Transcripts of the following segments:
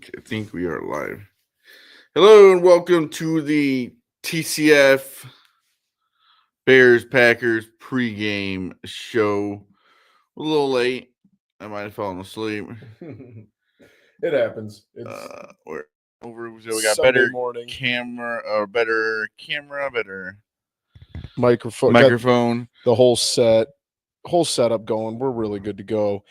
I think we are live. Hello and welcome to the TCF Bears Packers pregame show. A little late. I might have fallen asleep. It happens. It's We're over. So we got Sunday better morning. better Microphone. Got microphone. the whole setup going. We're really good to go.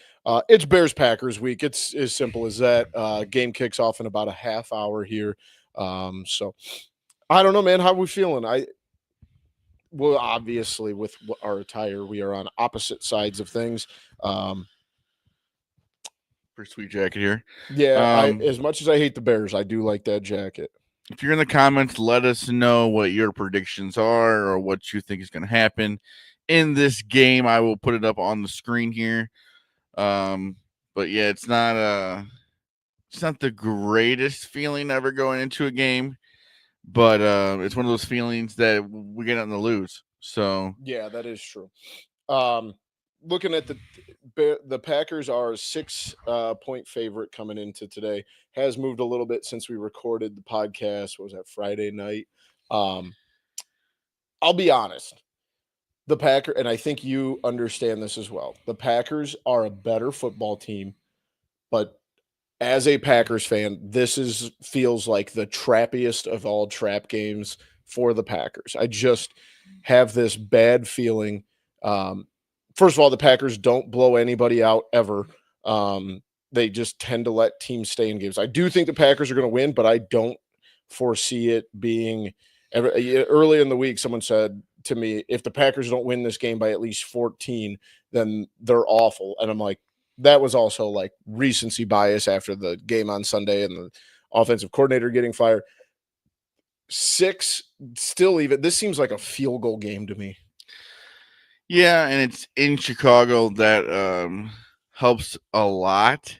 It's Bears Packers week. It's as simple as that. Game kicks off in about a half hour here. So I don't know, man. How we feeling? Well, obviously with our attire, we are on opposite sides of things. Pretty sweet jacket here. Yeah, as much as I hate the Bears, I do like that jacket. If you're in the comments, let us know what your predictions are or what you think is going to happen in this game. I will put it up on the screen here. But yeah, it's not the greatest feeling ever going into a game, but it's one of those feelings that we get nothing to lose. So yeah, that is true. Looking at the Packers are a 6-point favorite coming into today. Has moved a little bit since we recorded the podcast. What was that, Friday night? I'll be honest. The Packers, and I think you understand this as well. The Packers are a better football team, but as a Packers fan, this feels like the trappiest of all trap games for the Packers. I just have this bad feeling. First of all, the Packers don't blow anybody out ever. They just tend to let teams stay in games. I do think the Packers are going to win, but I don't foresee it being early in the week. Someone said to me, if the Packers don't win this game by at least 14, then they're awful. And I'm like, that was also like recency bias after the game on Sunday and the offensive coordinator getting fired. 6, still even. This seems like a field goal game to me. yeah, and it's in Chicago. That helps a lot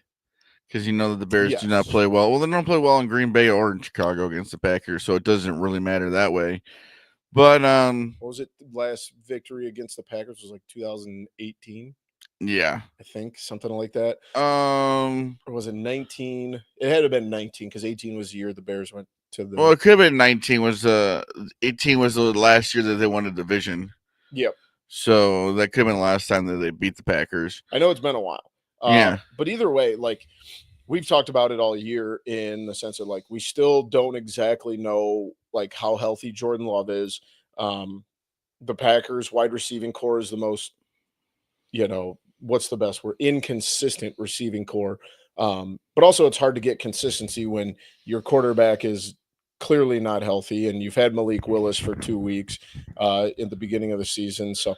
because you know that the Bears do not play well. Well, they don't play well in Green Bay or in Chicago against the Packers, so it doesn't really matter that way. But what was it? Last victory against the Packers was like 2018. Yeah, I think something like that. Or was it 19? It had to have been 19 because 18 was the year the Bears went to the. Well, it could have been 19. 18 was the last year that they won a division. Yep. So that could have been the last time that they beat the Packers. I know it's been a while. Yeah. But either way, like we've talked about it all year in the sense of like we still don't exactly know like how healthy Jordan Love is. The Packers wide receiving core is the most, what's the best word? Inconsistent receiving core. But also it's hard to get consistency when your quarterback is clearly not healthy and you've had Malik Willis for 2 weeks in the beginning of the season. So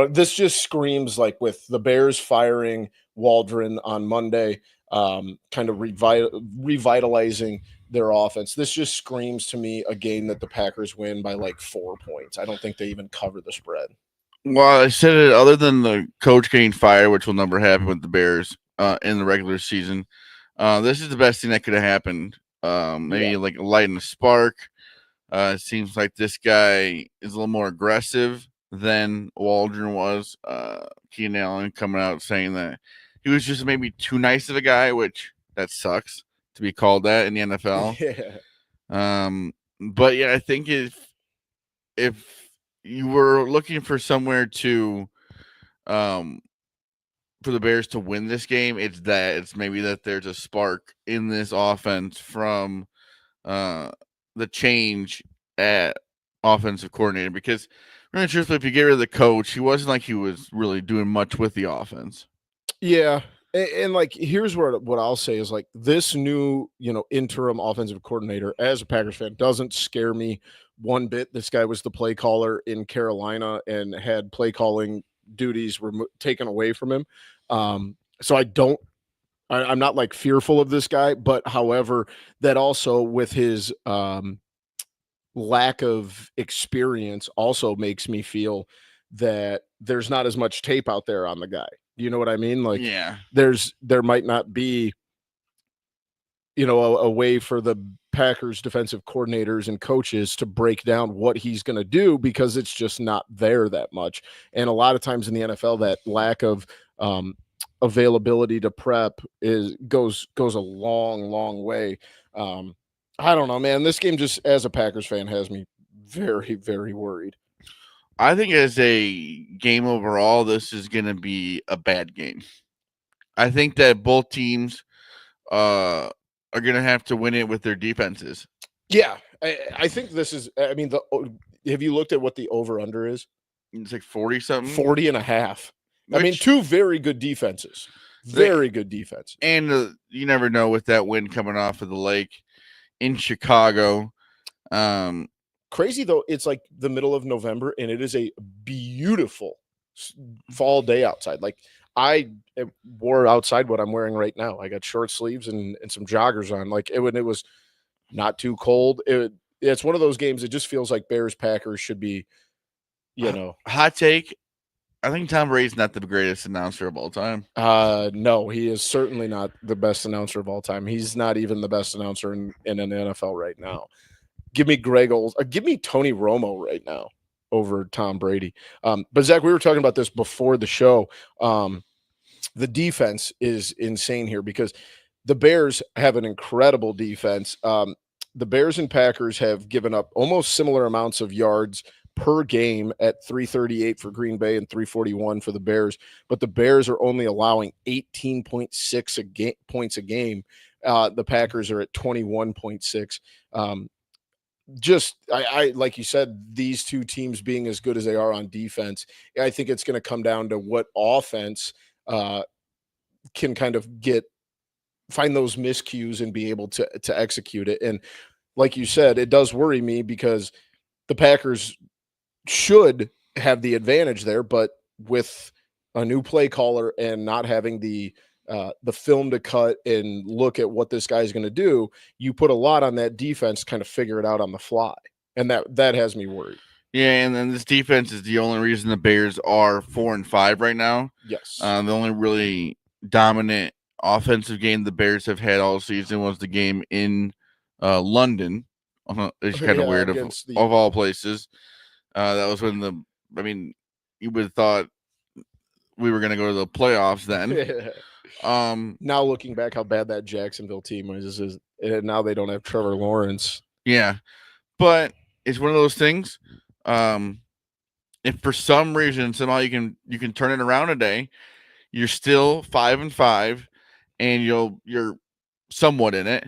this just screams like with the Bears firing Waldron on Monday, kind of revitalizing their offense. This just screams to me a game that the Packers win by like 4 points. I don't think they even cover the spread. Well, I said it. Other than the coach getting fired, which will never happen with the Bears in the regular season, this is the best thing that could have happened. Maybe like lighting a spark. It seems like this guy is a little more aggressive than Waldron was. Keenan Allen coming out saying that he was just maybe too nice of a guy, which that sucks to be called that in the NFL. Yeah. But yeah, I think if you were looking for somewhere to for the Bears to win this game, it's maybe that there's a spark in this offense from the change at offensive coordinator, because really truthfully, if you get rid of the coach, he wasn't like he was really doing much with the offense. Yeah. And like, here's what I'll say is like this new, interim offensive coordinator as a Packers fan doesn't scare me one bit. This guy was the play caller in Carolina and had play calling duties taken away from him. So I'm not like fearful of this guy, but however, that also with his lack of experience also makes me feel that there's not as much tape out there on the guy. Do you know what I mean? Like, yeah, there might not be, a way for the Packers defensive coordinators and coaches to break down what he's going to do because it's just not there that much. And a lot of times in the NFL, that lack of availability to prep goes a long way. I don't know, man. This game, just as a Packers fan, has me very, very worried. I think as a game overall, this is going to be a bad game. I think that both teams are going to have to win it with their defenses. Yeah, I think this is. I mean, have you looked at what the over under is? It's like 40 something. 40 and a half. I mean, two very good defenses. Very good defense. And you never know with that wind coming off of the lake in Chicago. Crazy though, it's like the middle of November and it is a beautiful fall day outside. Like I wore outside what I'm wearing right now. I got short sleeves and some joggers on. Like it was not too cold. It's one of those games. It just feels like Bears Packers should be, hot take. I think Tom Brady's not the greatest announcer of all time. No, he is certainly not the best announcer of all time. He's not even the best announcer in an NFL right now. Give me Greg Olds. Give me Tony Romo right now over Tom Brady. But Zach, we were talking about this before the show. The defense is insane here because the Bears have an incredible defense. The Bears and Packers have given up almost similar amounts of yards per game at 338 for Green Bay and 341 for the Bears, but the Bears are only allowing 18.6 points a game. The Packers are at 21.6. I like you said, these two teams being as good as they are on defense, I think it's going to come down to what offense can kind of find those miscues and be able to execute it. And like you said, it does worry me because the Packers should have the advantage there, but with a new play caller and not having the film to cut and look at what this guy's going to do, you put a lot on that defense to kind of figure it out on the fly. And that has me worried. Yeah, and then this defense is the only reason the Bears are 4-5 right now. Yes. The only really dominant offensive game the Bears have had all season was the game in London. It's kind of weird of all places. That was when you would have thought we were going to go to the playoffs then. Now looking back, how bad that Jacksonville team was, and now they don't have Trevor Lawrence. Yeah, but it's one of those things. If for some reason somehow you can turn it around today, you're still 5-5, and you're somewhat in it.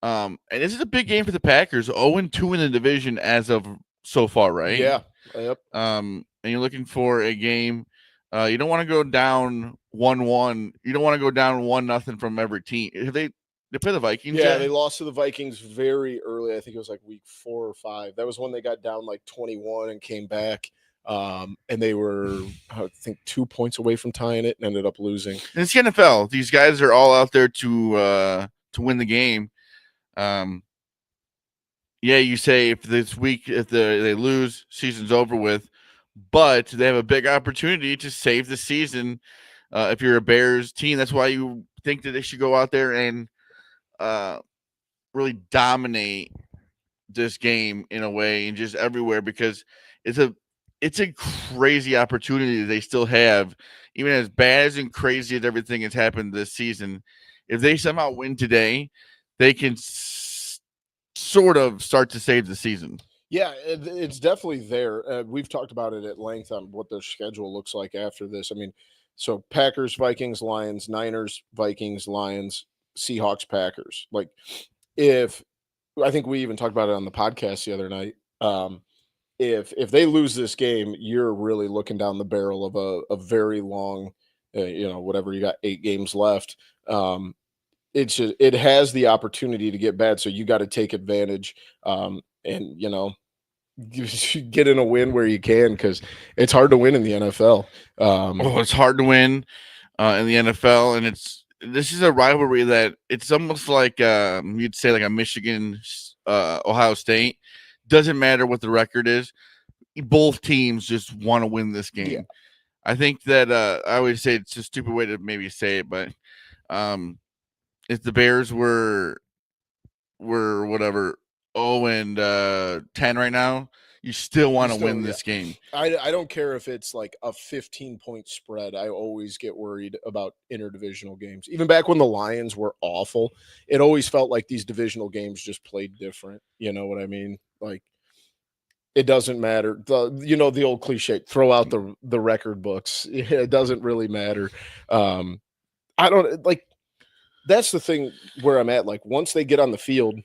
And this is a big game for the Packers. 0-2 in the division as of so far, right? Yeah. Yep. And you're looking for a game. You don't want to go down 1-1. You don't want to go down 1-0 from every team. They play the Vikings. Yeah, they lost to the Vikings very early. I think it was like week 4 or 5. That was when they got down like 21 and came back. And they were, I think, 2 points away from tying it and ended up losing. And it's the NFL. These guys are all out there to win the game. Yeah, you say if this week if they lose, season's over with. But they have a big opportunity to save the season. If you're a Bears team, that's why you think that they should go out there and really dominate this game in a way and just everywhere, because it's a crazy opportunity that they still have, even as bad and crazy as everything has happened this season. If they somehow win today, they can sort of start to save the season. Yeah, it's definitely there. We've talked about it at length on what their schedule looks like after this. I mean, so Packers, Vikings, Lions, Niners, Vikings, Lions, Seahawks, Packers. Like, if I think we even talked about it on the podcast the other night. If they lose this game, you're really looking down the barrel of a very long, whatever, you got 8 games left. It has the opportunity to get bad, so you got to take advantage. And you should get in a win where you can, because it's hard to win in the NFL. It's hard to win in the NFL, and this is a rivalry that it's almost like you'd say like a Michigan Ohio State. Doesn't matter what the record is, both teams just want to win this game. Yeah. I think that I always say it's a stupid way to maybe say it, but if the Bears were whatever 0-10 right now, you still want to win this game. I don't care if it's like a 15-point spread. I always get worried about interdivisional games. Even back when the Lions were awful, it always felt like these divisional games just played different. You know what I mean? Like, it doesn't matter. The old cliche, throw out the record books. It doesn't really matter. I don't like. That's the thing where I'm at. Like, once they get on the field,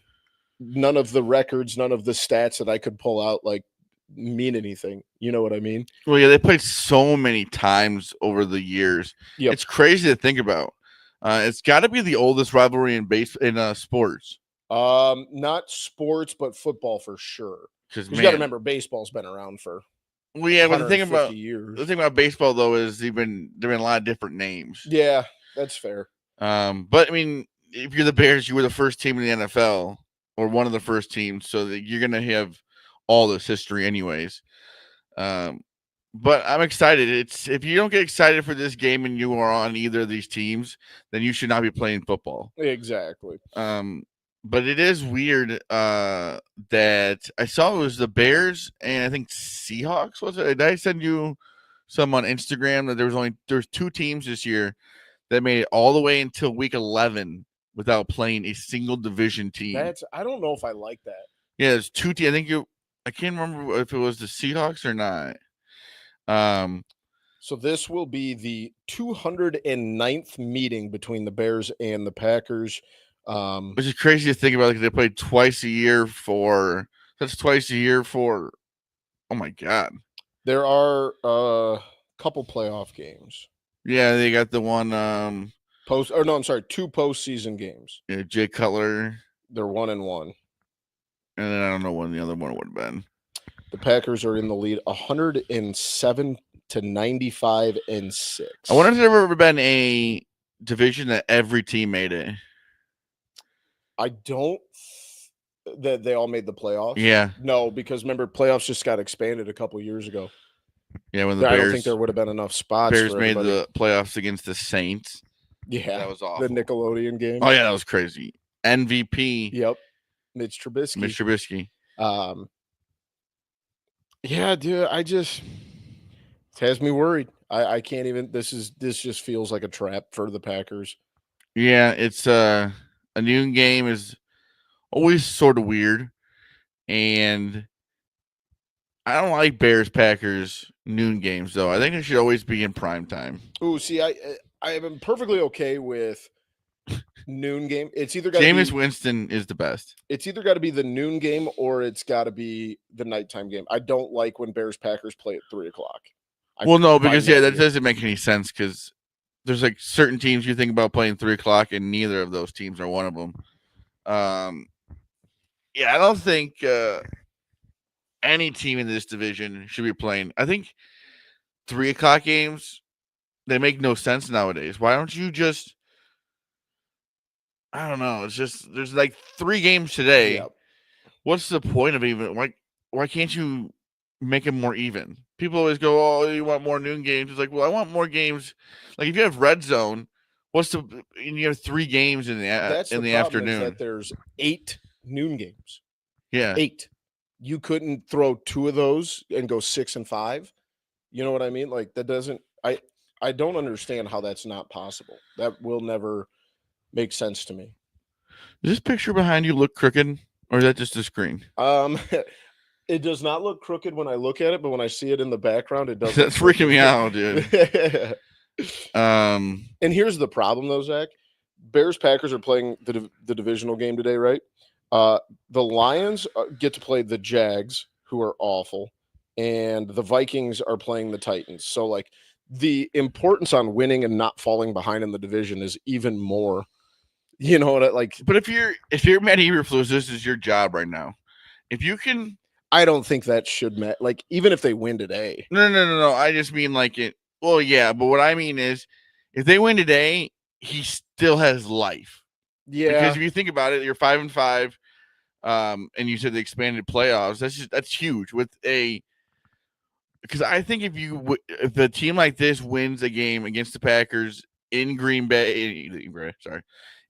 none of the records, none of the stats that I could pull out like mean anything. You know what I mean? Well, yeah, they played so many times over the years. Yep. It's crazy to think about. It's got to be the oldest rivalry in sports. Not sports, but football for sure. Because you got to remember, baseball's been around for well, yeah. But years. The thing about baseball though is there've been a lot of different names. Yeah, that's fair. But I mean, if you're the Bears, you were the first team in the NFL or one of the first teams, so that you're gonna have all this history, anyways. But I'm excited. If you don't get excited for this game and you are on either of these teams, then you should not be playing football. Exactly. But it is weird that I saw it was the Bears and I think Seahawks. Was it? Did I send you some on Instagram that there's two teams this year that made it all the way until week 11 without playing a single division team? I don't know if I like that. Yeah, there's two teams. I can't remember if it was the Seahawks or not. So this will be the 209th meeting between the Bears and the Packers. Which is crazy to think about. Like, they play twice a year for. That's twice a year for. Oh my god! There are a couple playoff games. Yeah, they got the one. Two postseason games. Yeah, Jay Cutler. They're 1-1. And then I don't know when the other one would have been. The Packers are in the lead, 107 to 95-6. I wonder if there's ever been a division that every team made it. I don't. That they all made the playoffs. Yeah. No, because remember, playoffs just got expanded a couple years ago. Yeah, when I don't think there would have been enough spots. Bears made the playoffs against the Saints. Yeah, that was awful. The Nickelodeon game. Oh yeah, that was crazy. MVP. Yep. Mitch Trubisky. Yeah, dude. It has me worried. I can't even. This just feels like a trap for the Packers. Yeah, it's a noon game is always sort of weird, and I don't like Bears Packers noon games though. I think it should always be in prime time. Ooh, see, I am perfectly okay with noon game. It's either got Jameis Winston is the best. It's either got to be the noon game or it's got to be the nighttime game. I don't like when Bears Packers play at 3:00. Well, no, because that doesn't make any sense because there's like certain teams you think about playing 3:00 and neither of those teams are one of them. Yeah, I don't think any team in this division should be playing. I think 3:00 games, they make no sense nowadays. Why don't you just, I don't know. It's just, there's like 3 games today. Yep. What's the point of even, why can't you make it more even? People always go, oh, you want more noon games. It's like, well, I want more games. Like if you have red zone, and you have 3 games in the afternoon. Is that there's 8 noon games. Yeah. 8. You couldn't throw 2 of those and go 6 and 5. You know what I mean? Like that doesn't, I don't understand how that's not possible. That will never make sense to me. Does this picture behind you look crooked, or is that just a screen? It does not look crooked when I look at it, but when I see it in the background, it does. That's freaking me out, dude. And here's the problem, though, Zach. Bears Packers are playing the divisional game today, right? The Lions get to play the Jags, who are awful, and the Vikings are playing the Titans. So, like, the importance on winning and not falling behind in the division is even more. You know what? Like, but if you're Matt Eberflus, this is your job right now. If you can, I don't think that should matter. Like, even if they win today. No. I just mean like it. Well, yeah, but what I mean is, if they win today, he still has life. Yeah. Because if you think about it, you're 5-5, and you said the expanded playoffs. That's huge. Because I think if a team like this wins a game against the Packers in Green Bay,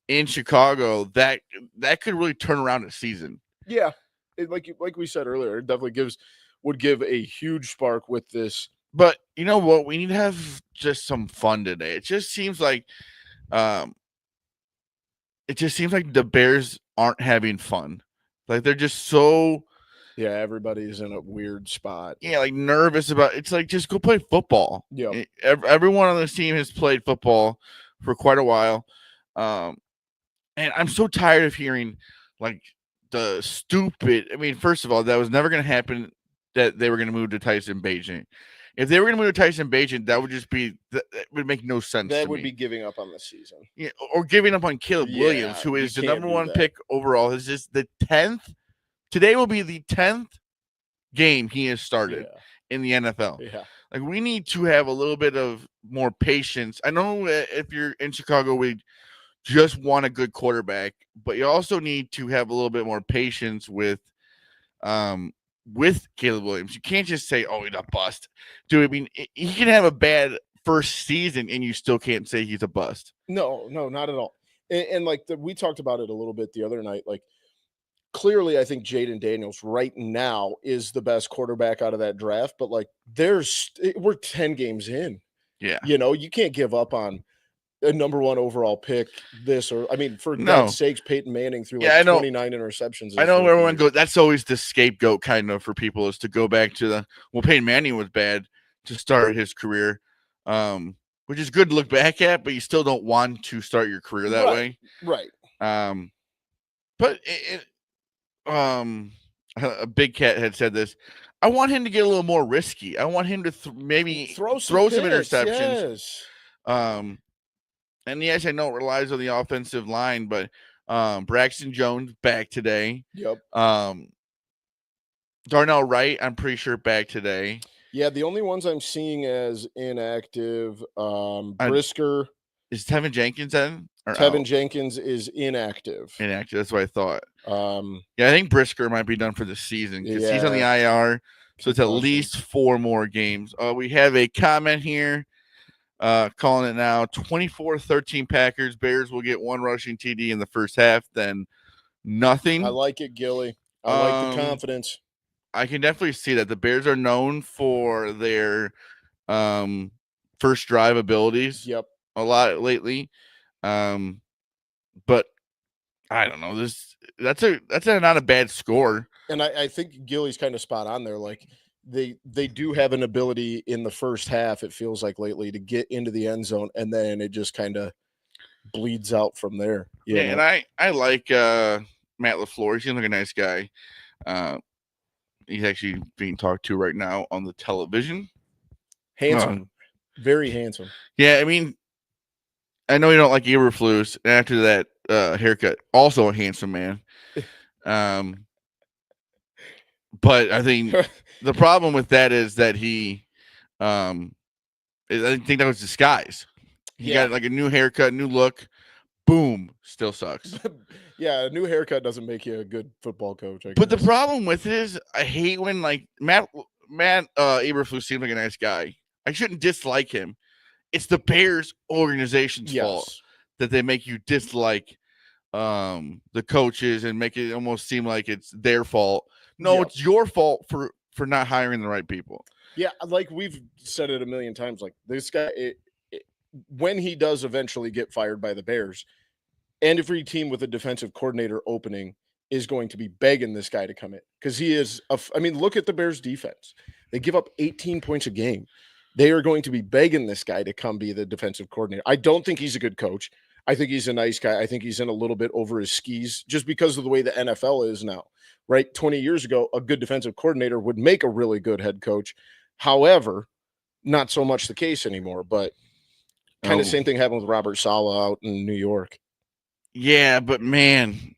in Chicago, that could really turn around a season. Yeah. Like we said earlier, it definitely gives would give a huge spark with this. But you know what? We need to have just some fun today. It just seems like um the Bears aren't having fun. Like they're just so Yeah, everybody's in a weird spot. like nervous about it's like just go play football. Yep. Everyone on this team has played football for quite a while. And I'm so tired of hearing like the stupid. I mean, first of all, that was never going to happen that they were going to move to Tyson Bagent. If they were going to move to Tyson Bagent, that would just be that would make no sense. That to would me. be giving up on the season. Yeah, or giving up on Caleb Williams, Yeah, who you is the can't number do one that. pick overall. This is the 10th. Today will be the 10th game he has started in the NFL. Yeah. Like we need to have a little bit of more patience. I know if you're in Chicago, we just want a good quarterback, but you also need to have a little bit more patience with Caleb Williams. You can't just say, "Oh, he's a bust." Dude, I mean, he can have a bad first season and you still can't say he's a bust. No, not at all. And like we talked about it a little bit the other night. Like clearly, I think Jaden Daniels right now is the best quarterback out of that draft. But like, we're 10 games in. Yeah, you can't give up on a number one overall pick. For God's sakes, Peyton Manning threw 29 interceptions. I know everyone goes. That's always the scapegoat kind of for people is to go back to Peyton Manning was bad to start his career, which is good to look back at, but you still don't want to start your career that way, right? But a big cat had said this. I want him to get a little more risky. I want him to maybe throw some interceptions. Yes. And yes, I know it relies on the offensive line, but Braxton Jones back today. Yep. Darnell Wright, I'm pretty sure back today. Yeah, the only ones I'm seeing as inactive, Brisker. Is Tevin Jenkins in? Tevin Jenkins is inactive. Inactive. That's what I thought. Yeah, I think Brisker might be done for the season because he's on the IR. So it's at least 4 more games. We have a comment here. Calling it now 24-13 Packers. Bears will get 1 rushing TD in the first half, then nothing. I like it, Gilly. I like the confidence. I can definitely see that. The Bears are known for their first drive abilities. Yep. A lot lately. But I don't know. That's not a bad score. And I think Gilly's kind of spot on there. Like they do have an ability in the first half, it feels like lately, to get into the end zone, and then it just kind of bleeds out from there. Yeah, and I like Matt LaFleur. He seems like a nice guy. He's actually being talked to right now on the television. Handsome. Very handsome. Yeah, I mean, I know you don't like Eberflus. And after that haircut, also a handsome man. But I think the problem with that is that he, I think that was disguise. He got like a new haircut, new look. Boom, still sucks. Yeah, a new haircut doesn't make you a good football coach. But the problem with it is, I hate when like Matt Eberflus seems like a nice guy. I shouldn't dislike him. It's the Bears organization's fault that they make you dislike the coaches and make it almost seem like it's their fault. No, it's your fault for not hiring the right people. Yeah, like we've said it a million times. Like this guy, when he does eventually get fired by the Bears, and every team with a defensive coordinator opening is going to be begging this guy to come in because he is. Look at the Bears defense. They give up 18 points a game. They are going to be begging this guy to come be the defensive coordinator. I don't think he's a good coach. I think he's a nice guy. I think he's in a little bit over his skis just because of the way the NFL is now, right? 20 years ago, a good defensive coordinator would make a really good head coach. However, not so much the case anymore, but kind of same thing happened with Robert Saleh out in New York. Yeah, but man,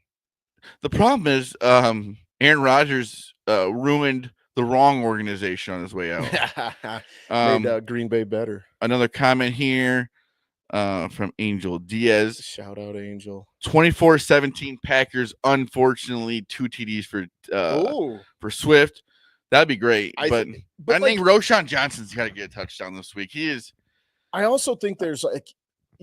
the problem is Aaron Rodgers ruined the wrong organization on his way out. Made Green Bay better. Another comment here from Angel Diaz. Shout out, Angel. 24-17 Packers. Unfortunately, 2 TDs for Swift. That'd be great. I think Roschon Johnson's got to get a touchdown this week. He is. I also think there's like,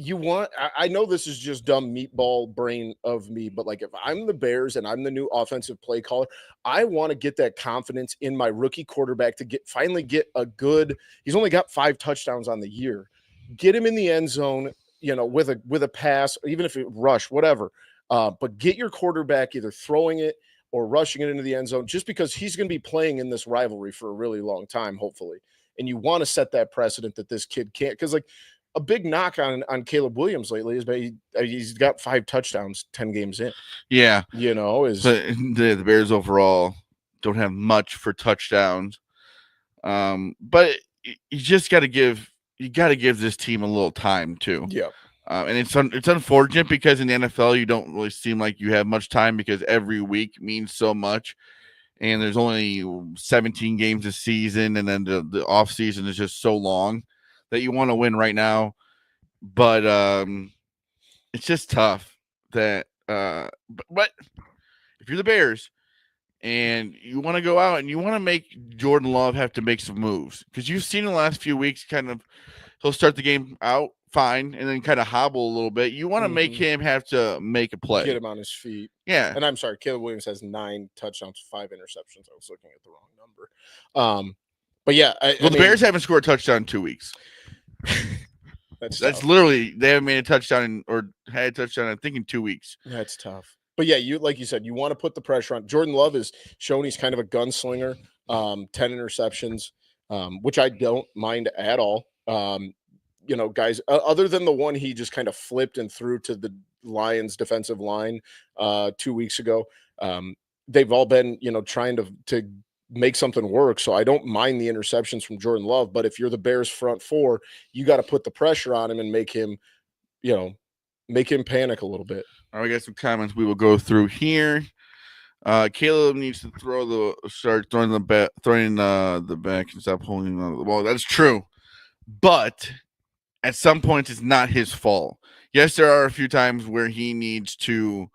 I know this is just dumb meatball brain of me, but like if I'm the Bears and I'm the new offensive play caller, I want to get that confidence in my rookie quarterback to finally get a good. He's only got 5 touchdowns on the year. Get him in the end zone, with a pass, even if it rush, whatever. But get your quarterback either throwing it or rushing it into the end zone, just because he's going to be playing in this rivalry for a really long time, hopefully. And you want to set that precedent that this kid can't, because like a big knock on Caleb Williams lately is he's got 5 touchdowns 10 games in. Yeah, is but the Bears overall don't have much for touchdowns. But you just got to give this team a little time too. Yeah. And it's unfortunate because in the NFL you don't really seem like you have much time because every week means so much, and there's only 17 games a season, and then the off season is just so long that you want to win right now. But it's just tough that but if you're the Bears and you want to go out and you want to make Jordan Love have to make some moves, because you've seen in the last few weeks kind of he'll start the game out fine and then kind of hobble a little bit. You want to make him have to make a play. Get him on his feet. Yeah. And I'm sorry, Caleb Williams has 9 touchdowns, 5 interceptions. I was looking at the wrong number. But yeah. The Bears haven't scored a touchdown in 2 weeks. That's literally, they haven't made a touchdown or had a touchdown, I think, in 2 weeks. That's tough. But yeah, like you said, you want to put the pressure on. Jordan Love is shown he's kind of a gunslinger. 10 interceptions, which I don't mind at all. Guys, other than the one he just kind of flipped and threw to the Lions defensive line 2 weeks ago, they've all been, trying to make something work. So I don't mind the interceptions from Jordan Love, but if you're the Bears front four, you got to put the pressure on him and make him panic a little bit. All right, we got some comments we will go through here. Caleb needs to start throwing the back and stop holding on the ball. That's true, but at some point it's not his fault. Yes, there are a few times where he needs to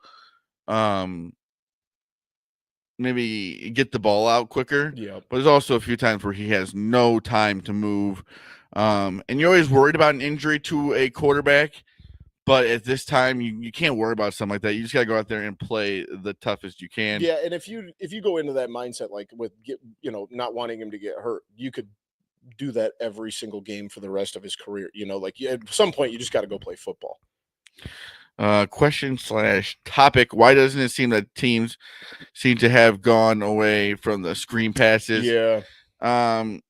maybe get the ball out quicker. Yeah. But there's also a few times where he has no time to move. And you're always worried about an injury to a quarterback. But at this time, you can't worry about something like that. You just got to go out there and play the toughest you can. Yeah, and if you go into that mindset, like with not wanting him to get hurt, you could do that every single game for the rest of his career. At some point, you just got to go play football. Question/topic: why doesn't it seem that teams seem to have gone away from the screen passes? Yeah. Unless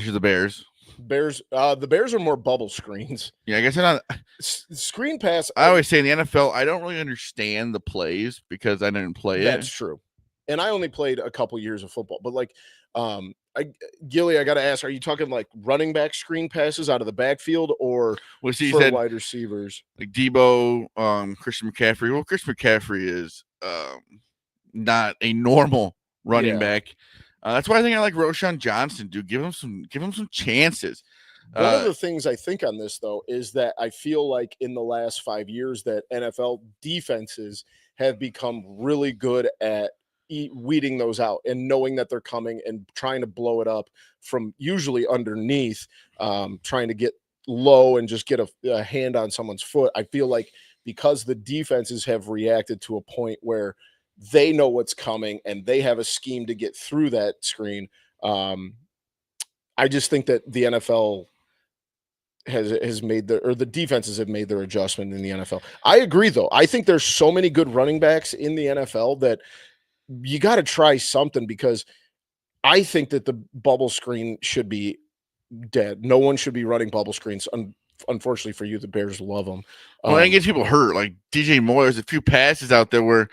you're the Bears. The Bears are more bubble screens. Yeah, I guess they're not screen pass. I always say in the NFL, I don't really understand the plays because I didn't play That's true. And I only played a couple years of football, but like, Gilly, I got to ask, are you talking like running back screen passes out of the backfield or for wide receivers? Like Debo, Christian McCaffrey. Well, Christian McCaffrey is not a normal running back. That's why I think I like Roschon Johnson, dude. Give him some chances. One of the things I think on this, though, is that I feel like in the last 5 years that NFL defenses have become really good at weeding those out and knowing that they're coming and trying to blow it up from usually underneath, trying to get low and just get a hand on someone's foot. I feel like because the defenses have reacted to a point where they know what's coming and they have a scheme to get through that screen. I just think that the NFL has made the defenses have made their adjustment in the NFL. I agree, though. I think there's so many good running backs in the NFL that you got to try something, because I think that the bubble screen should be dead. No one should be running bubble screens. Unfortunately for you, the Bears love them. Well, it gets people hurt. Like DJ Moore, there's a few passes out there where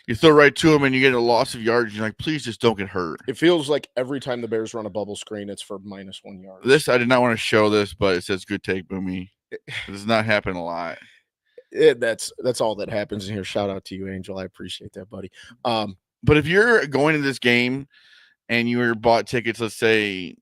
you throw right to him and you get a loss of yards. You're like, please just don't get hurt. It feels like every time the Bears run a bubble screen, it's for -1 yard. This, I did not want to show this, but it says good take, Boomy. It does not happen a lot. That's all that happens in here. Shout out to you, Angel. I appreciate that, buddy. But if you're going to this game and you were bought tickets, let's say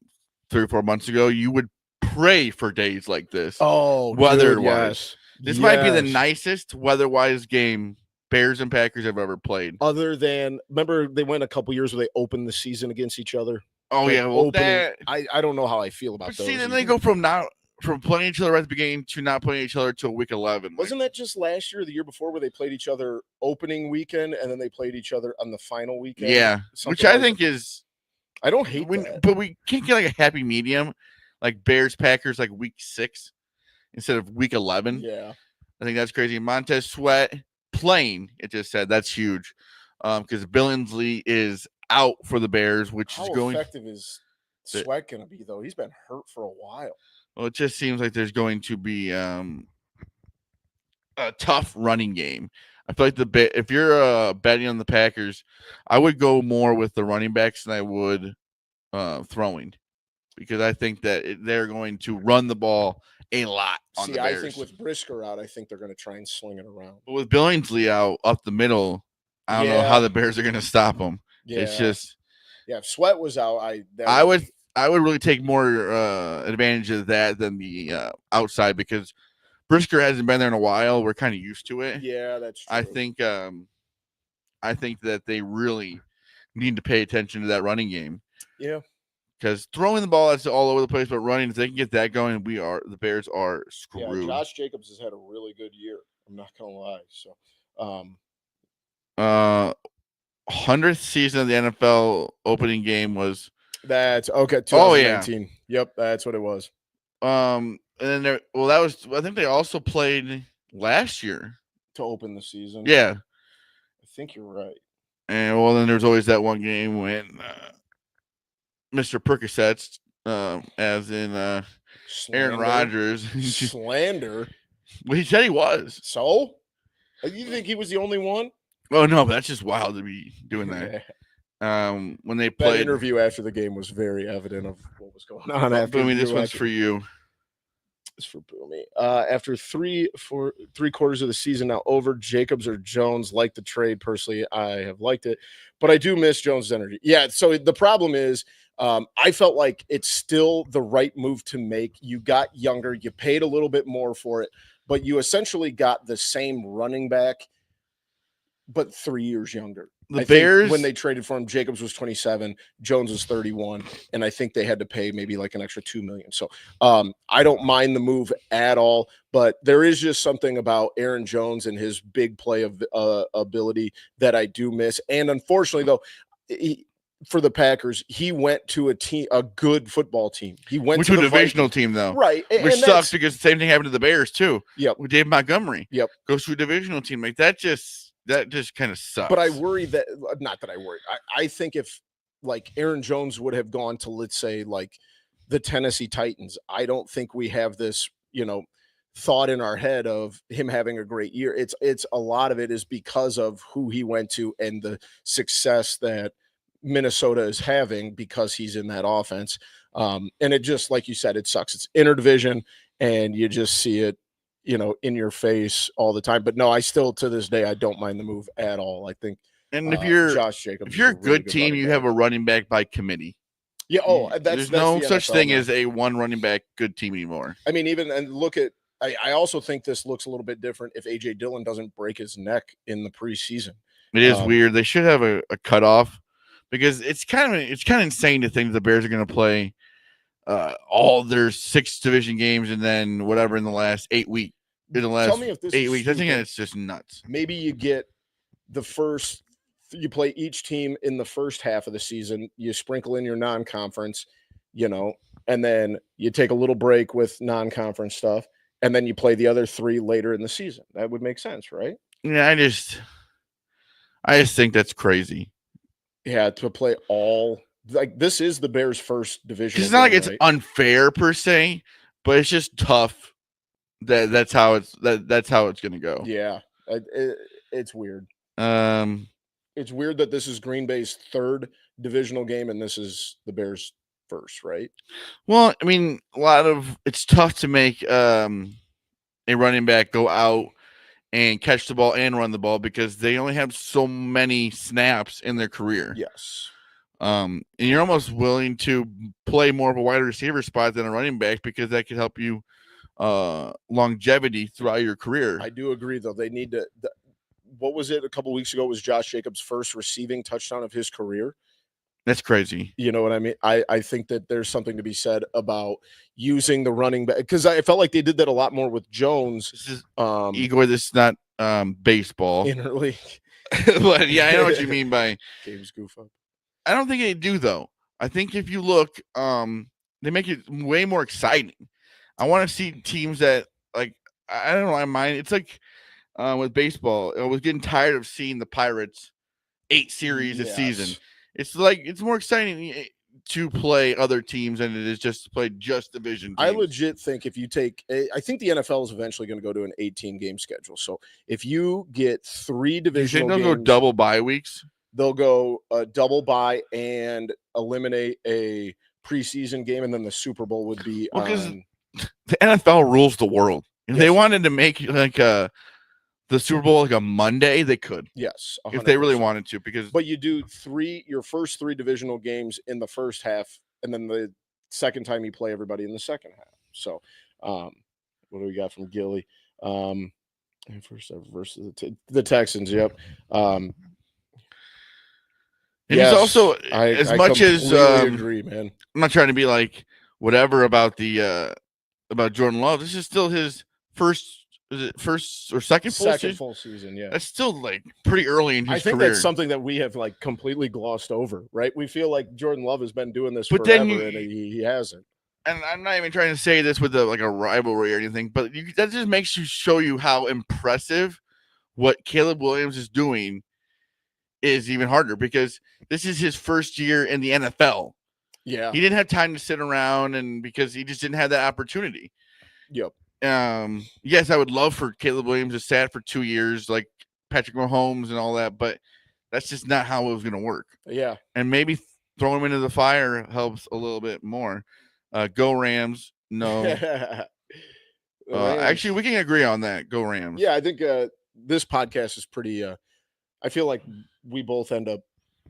3 or 4 months ago, you would pray for days like this. Oh, weather-wise. This might be the nicest weather-wise game Bears and Packers have ever played. Other than, remember they went a couple years where they opened the season against each other. Oh, yeah. Well, I don't know how I feel about those. See, then they go from from playing each other right at the beginning to not playing each other till week 11. Wasn't that just last year or the year before where they played each other opening weekend and then they played each other on the final weekend? Yeah, which I think is. I don't hate that. But we can't get like a happy medium, like Bears Packers like week 6 instead of week 11. Yeah, I think that's crazy. Montez Sweat playing, it just said that's huge, because Billingsley is out for the Bears, which how is going. effective is Sweat going to be though? He's been hurt for a while. Well, it just seems like there's going to be a tough running game. I feel like if you're betting on the Packers, I would go more with the running backs than I would throwing, because I think that they're going to run the ball a lot on the Bears. I think with Brisker out, I think they're going to try and sling it around. But with Billingsley out up the middle, I don't know how the Bears are going to stop him. Yeah. It's just if Sweat was out, I would really take more advantage of that than the outside, because Brisker hasn't been there in a while. We're kind of used to it. Yeah, that's true. I think that they really need to pay attention to that running game. Yeah. Because throwing the ball, that's all over the place, but running, if they can get that going, the Bears are screwed. Yeah, Josh Jacobs has had a really good year. I'm not gonna lie. So 100th season of the NFL opening game was. That's okay. 2019. Yeah. Yep, that's what it was. And then I think they also played last year to open the season. Yeah, I think you're right. And then there's always that one game when Mr. Percocets, as in Aaron Rodgers, slander. Well, he said he was. So, you think he was the only one? Oh no, but that's just wild to be doing that. When they played, that interview after the game was very evident of what was going on. Boomy, this one's for you. It's for Boomy. After three quarters of the season now over, Jacobs or Jones, like the trade. Personally, I have liked it, but I do miss Jones' energy. Yeah. So the problem is, I felt like it's still the right move to make. You got younger, you paid a little bit more for it, but you essentially got the same running back, but 3 years younger. The Bears, when they traded for him, Jacobs was 27, Jones was 31, and I think they had to pay maybe like an extra $2 million. So I don't mind the move at all, but there is just something about Aaron Jones and his big play of ability that I do miss. And unfortunately, though, for the Packers, he went to a good football team. He went to a divisional team, though, right? Which sucks because the same thing happened to the Bears too. Yep, with Dave Montgomery. Yep, goes to a divisional team like that. That just kind of sucks. But I worry that not that I worry. I think if like Aaron Jones would have gone to, let's say, like the Tennessee Titans, I don't think we have this, thought in our head of him having a great year. It's a lot of it is because of who he went to and the success that Minnesota is having because he's in that offense. And it just, like you said, it sucks. It's interdivision and you just see it, in your face all the time. But no, I still, to this day, I don't mind the move at all. I think, and if you're Josh Jacobs, if you're a good team, you have a running back by committee. Yeah. Oh, there's no such thing as a one running back good team anymore. I mean, I also think this looks a little bit different if AJ Dillon doesn't break his neck in the preseason. It is weird. They should have a cutoff, because it's kind of insane to think the Bears are going to play all their 6 division games and then whatever in the last 8 weeks. Tell me if this 8 weeks. I think it's just nuts. Maybe you get you play each team in the first half of the season. You sprinkle in your non-conference, and then you take a little break with non-conference stuff, and then you play the other 3 later in the season. That would make sense, right? Yeah, I just think that's crazy. Yeah, to play all this is the Bears' first division. It's not like it's unfair per se, but it's just tough. That's how it's going to go. Yeah, it's weird. It's weird that this is Green Bay's 3rd divisional game and this is the Bears' first, right? Well, I mean, it's tough to make a running back go out and catch the ball and run the ball because they only have so many snaps in their career. Yes. And you're almost willing to play more of a wide receiver spot than a running back because that could help you longevity throughout your career. I do agree, though. They need to. What was it a couple weeks ago? Was Josh Jacobs' first receiving touchdown of his career? That's crazy. You know what I mean? I think that there's something to be said about using the running back, because I felt like they did that a lot more with Jones. This is Um, Igor. This is not baseball, in her league. but yeah, I know what you mean by Games goof up. I don't think they do though. I think if you look, they make it way more exciting. I want to see teams that like I don't know. I mind. It's like with baseball. I was getting tired of seeing the Pirates 8 series a season. It's like it's more exciting to play other teams than it is just to play just division teams. I legit think if you take, I think the NFL is eventually going to go to an 18 game schedule. So if you get 3 divisional they'll games, go double bye weeks. They'll go double bye and eliminate a preseason game, and then the Super Bowl would be on. The NFL rules the world. If they wanted to make like the Super Bowl like a Monday, they could. Yes, 100%. If they really wanted to, but you do your first 3 divisional games in the first half, and then the second time you play everybody in the second half. So, what do we got from Gilly? First ever versus the Texans. Yep. And he's also I agree, man. I'm not trying to be like whatever about the about Jordan Love. This is still his first or second full season. Yeah, that's still like pretty early in his career. I think that's something that we have like completely glossed over, right? We feel like Jordan Love has been doing this forever, and he hasn't. And I'm not even trying to say this with like a rivalry or anything, but that just makes you show you how impressive what Caleb Williams is doing is even harder, because this is his first year in the NFL. Yeah. He didn't have time to sit around, and because he just didn't have that opportunity. Yep. Yes, I would love for Caleb Williams to sat for 2 years like Patrick Mahomes and all that, but that's just not how it was going to work. Yeah. And maybe throwing him into the fire helps a little bit more. Go Rams. No. Actually, we can agree on that. Go Rams. Yeah, I think this podcast is pretty I feel like we both end up,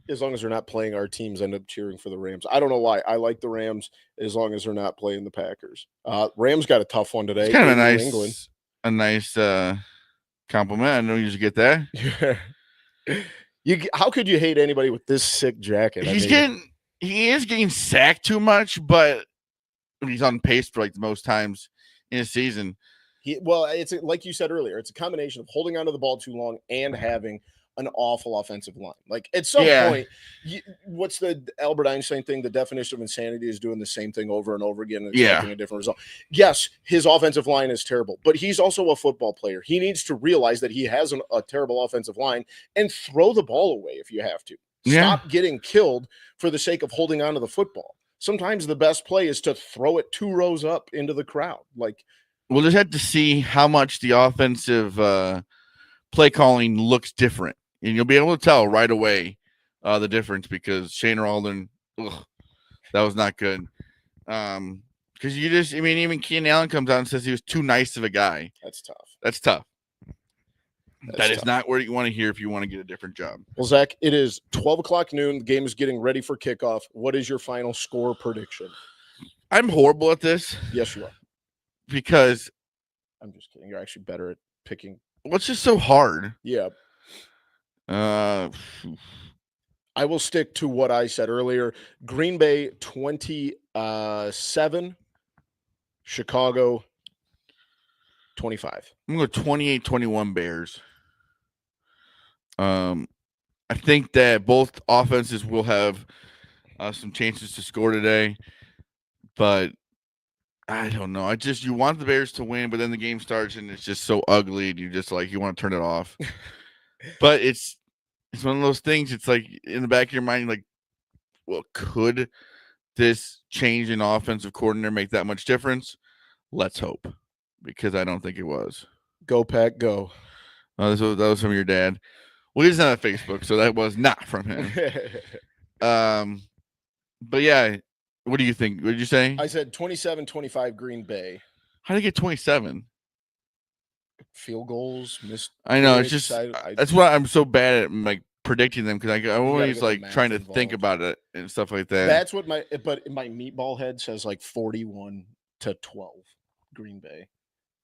as long as they're not playing our teams, end up cheering for the Rams. I don't know why. I like the Rams as long as they're not playing the Packers. Rams got a tough one today. It's kind of a nice compliment. I don't usually get that. How could you hate anybody with this sick jacket? He is getting sacked too much, but he's on pace for like the most times in a season. It's like you said earlier, it's a combination of holding onto the ball too long and having an awful offensive line. Like at some point, what's the Albert Einstein thing? The definition of insanity is doing the same thing over and over again and expecting a different result. Yes, his offensive line is terrible, but he's also a football player. He needs to realize that he has a terrible offensive line and throw the ball away if you have to. Stop getting killed for the sake of holding on to the football. Sometimes the best play is to throw it 2 rows up into the crowd. Like, we'll just have to see how much the offensive play calling looks different. And you'll be able to tell right away the difference, because Shane Alden, that was not good. Because even Keenan Allen comes out and says he was too nice of a guy. That's tough. That is not what you want to hear if you want to get a different job. Well, Zach, it is 12 o'clock noon. The game is getting ready for kickoff. What is your final score prediction? I'm horrible at this. Yes, you are. Because I'm just kidding. You're actually better at picking. What's just so hard? Yeah. I will stick to what I said earlier. Green Bay 27, Chicago 25. I'm going to go 28-21 Bears. I think that both offenses will have some chances to score today, but I don't know. You want the Bears to win, but then the game starts and it's just so ugly, and you want to turn it off. But it's one of those things. It's like in the back of your mind, like, well, could this change in offensive coordinator make that much difference? Let's hope, because I don't think it was. Go Pack, go. That was from your dad. Well, he's not on Facebook, so that was not from him. But yeah, what do you think? What did you say? I said 27-25 Green Bay. How did you get 27? Field goals, missed. I know, it's just that's why I'm so bad at like predicting them, because I'm always like trying to think about it and stuff like that. That's what my meatball head says, like 41-12 Green Bay.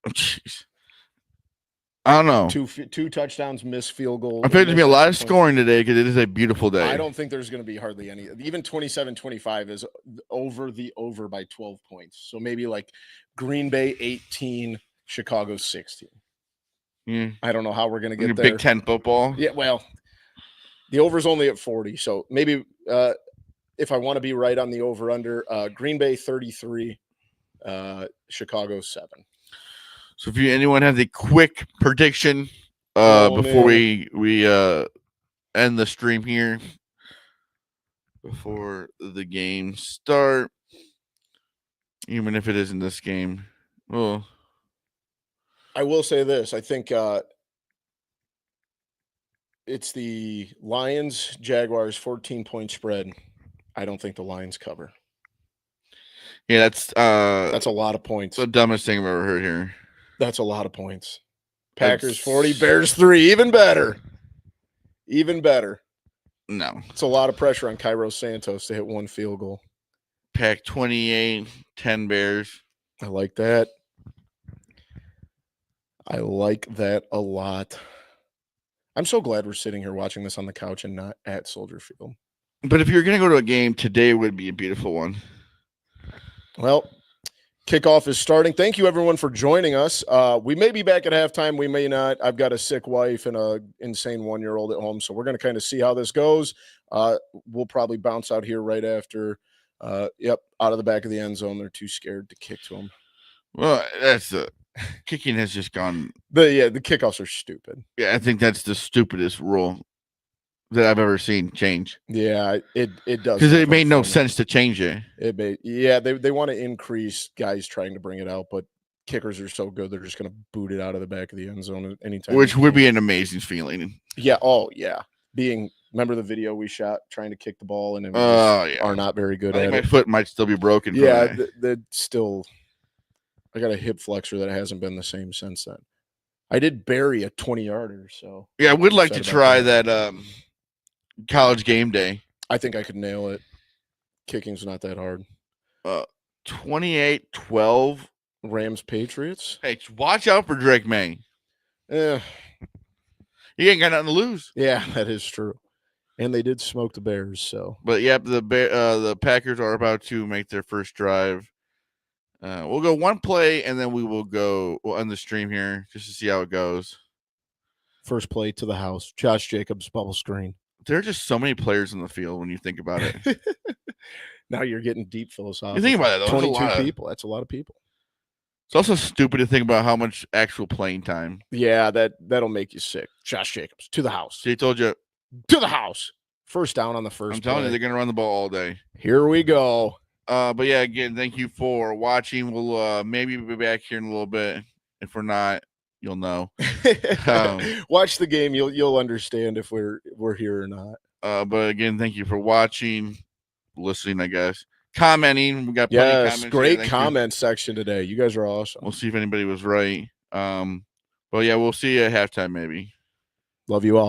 Oh, jeez. I don't know. Two touchdowns, missed field goal. I think there's going to be a lot of extra point. scoring today because it is a beautiful day. I don't think there's going to be hardly any. Even 27-25 is over by 12 points. So maybe like Green Bay 18, Chicago 16. Yeah. I don't know how we're going to get there. Big Ten football. Yeah, well, the over's only at 40. So maybe if I want to be right on the over-under, Green Bay 33, Chicago 7. So if anyone has a quick prediction before we end the stream here, before the game start, even if it isn't this game, well, I will say this. I think it's the Lions, Jaguars 14-point spread. I don't think the Lions cover. Yeah, that's a lot of points. The dumbest thing I've ever heard here. That's a lot of points. Packers 40, Bears 3. Even better. Even better. No. It's a lot of pressure on Cairo Santos to hit one field goal. Pack 28, 10 Bears. I like that. I like that a lot. I'm so glad we're sitting here watching this on the couch and not at Soldier Field. But if you're going to go to a game, today would be a beautiful one. Well, kickoff is starting. Thank you, everyone, for joining us. We may be back at halftime. We may not. I've got a sick wife and an insane 1-year-old at home, so we're going to kind of see how this goes. We'll probably bounce out here right after. Out of the back of the end zone. They're too scared to kick to them. Well, that's kicking has just gone. The kickoffs are stupid. Yeah, I think that's the stupidest rule that I've ever seen change. Yeah, it does. Because it made no sense to change it. They want to increase guys trying to bring it out, but kickers are so good they're just going to boot it out of the back of the end zone anytime. Which would be an amazing feeling. Yeah. Oh, yeah. Remember the video we shot trying to kick the ball and are not very good at it. My foot might still be broken. Yeah, I got a hip flexor that hasn't been the same since then. I did bury a 20-yarder, so. Yeah, I would like to try that college game day. I think I could nail it. Kicking's not that hard. 28-12. Rams Patriots. Hey, watch out for Drake May. Yeah. He ain't got nothing to lose. Yeah, that is true. And they did smoke the Bears, so. But yeah, the Packers are about to make their first drive. We'll go one play and then we'll end the stream here just to see how it goes. First play to the house. Josh Jacobs bubble screen. There are just so many players in the field when you think about it. Now you're getting deep philosophical. You think about it, though. 22 people. That's a lot of people. It's also stupid to think about how much actual playing time. Yeah, that'll make you sick. Josh Jacobs to the house. He told you to the house. First down on the first. I'm telling you, they're gonna run the ball all day. Here we go. But yeah, again, thank you for watching. We'll maybe be back here in a little bit. If we're not, you'll know. Watch the game. You'll understand if we're here or not. But again, thank you for watching, listening, I guess. Commenting. We got plenty of comments. Great comment section today. You guys are awesome. We'll see if anybody was right. But yeah, we'll see you at halftime maybe. Love you all.